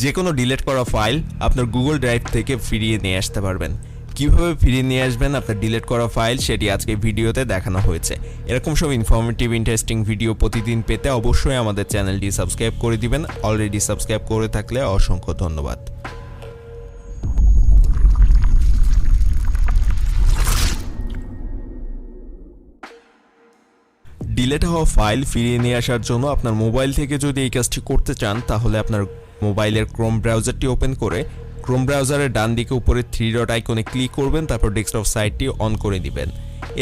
যে কোনো ডিলিট করা ফাইল আপনার গুগল ড্রাইভ থেকে ফিরিয়ে নিয়ে আসতে পারবেন। কিভাবে ফিরিয়ে নিয়ে আসবেন আপনার ডিলিট করা ফাইল, সেটি আজকে ভিডিওতে দেখানো হয়েছে। এরকম সব ইনফরমেটিভ ইন্টারেস্টিং ভিডিও প্রতিদিন পেতে অবশ্যই আমাদের চ্যানেলটি সাবস্ক্রাইব করে দিবেন। অলরেডি সাবস্ক্রাইব করে থাকলে অসংখ্য ধন্যবাদ। ডিলিট হওয়া ফাইল ফিরিয়ে নিয়ে আসার জন্য আপনার মোবাইল থেকে যদি এই কাজটি করতে চান, তাহলে আপনার মোবাইলের ক্রোম ব্রাউজারটি ওপেন করে ক্রোম ব্রাউজারের ডান দিকে উপরে 3 ডট আইকনে ক্লিক করবেন, তারপর ডেস্কটপ সাইটটি অন করে দিবেন।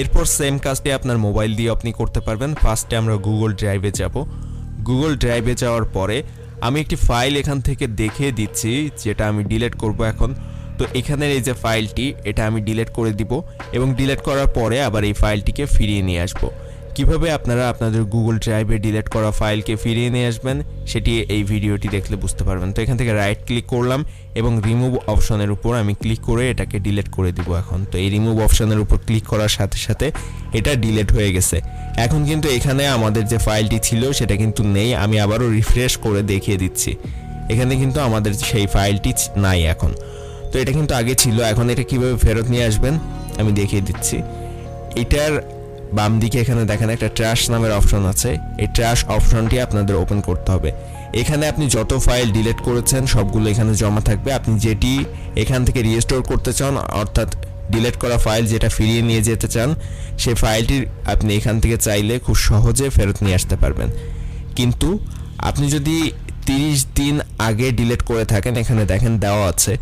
এরপর সেম কাজটি আপনার মোবাইল দিয়ে আপনি করতে পারবেন। ফার্স্টে আমরা গুগল ড্রাইভে যাব। গুগল ড্রাইভে যাওয়ার পরে আমি একটি ফাইল এখান থেকে দেখিয়ে দিচ্ছি যেটা আমি ডিলিট করব এখন। তো এখানের এই যে ফাইলটি, এটা আমি ডিলিট করে দিব এবং ডিলিট করার পরে আবার এই ফাইলটিকে ফিরিয়ে নিয়ে আসব। কিভাবে আপনারা আপনাদের গুগল ড্রাইভে ডিলিট করা ফাইলকে ফিরিয়ে নিয়ে আসবেন সেটি এই ভিডিওটি দেখলে বুঝতে পারবেন। তো এখান থেকে রাইট ক্লিক করলাম এবং রিমুভ অপশনের উপর আমি ক্লিক করে এটাকে ডিলিট করে দিব এখন। তো এই রিমুভ অপশনের উপর ক্লিক করার সাথে সাথে এটা ডিলিট হয়ে গেছে। এখন কিন্তু এখানে আমাদের যে ফাইলটি ছিল সেটা কিন্তু নেই। আমি আবারও রিফ্রেশ করে দেখিয়ে দিচ্ছি, এখানে কিন্তু আমাদের সেই ফাইলটি নাই এখন। তো এটা কিন্তু আগে ছিল। এখন এটা কিভাবে ফেরত নিয়ে আসবেন আমি দেখিয়ে দিচ্ছি। এটার বাম দিকে এখানে দেখেন একটা ট্র্যাশ নামের অপশন আছে। এই ট্র্যাশ অপশনটি আপনাদের ওপেন করতে হবে। এখানে আপনি যত ফাইল ডিলিট করেছেন সবগুলো এখানে জমা থাকবে। আপনি যেটি এখান থেকে রিস্টোর করতে চান, অর্থাৎ ডিলিট করা ফাইল যেটা ফিরিয়ে নিয়ে যেতে চান, সেই ফাইলটি আপনি এখান থেকে চাইলে খুব সহজে ফেরত নিয়ে আসতে পারবেন। কিন্তু আপনি যদি 30 দিন আগে ডিলিট করে থাকেন, এখানে দেখেন দেওয়া আছে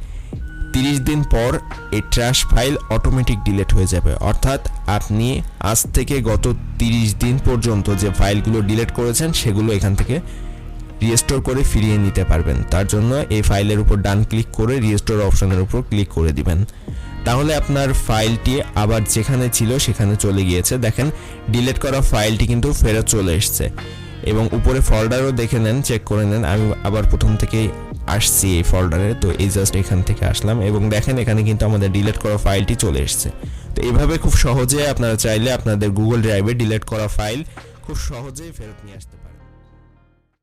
30 দিন পর এই ট্র্যাশ ফাইল অটোমেটিক ডিলিট হয়ে যাবে। অর্থাৎ আপনি আজ থেকে গত 30 দিন পর্যন্ত যে ফাইলগুলো ডিলিট করেছেন সেগুলো এখান থেকে রিস্টোর করে ফিরিয়ে নিতে পারবেন। তার জন্য এই ফাইলের উপর ডান ক্লিক করে রিস্টোর অপশনের উপর ক্লিক করে দিবেন। তাহলে আপনার ফাইলটি আবার যেখানে ছিল সেখানে চলে গিয়েছে। দেখেন ডিলিট করা ফাইলটি কিন্তু ফেরত চলে এসেছে এবং উপরে ফোল্ডারও দেখে নেন, চেক করে নেন। আমি আবার প্রথম থেকেই আসছি এই ফোল্ডারে। তো এই জাস্ট এখান থেকে আসলাম এবং দেখেন এখানে কিন্তু আমাদের ডিলিট করা ফাইলটি চলে এসেছে। তো এইভাবে খুব সহজে আপনারা চাইলে আপনাদের গুগল ড্রাইভে ডিলিট করা ফাইল খুব সহজেই ফেরত নিয়ে আসতে পারেন।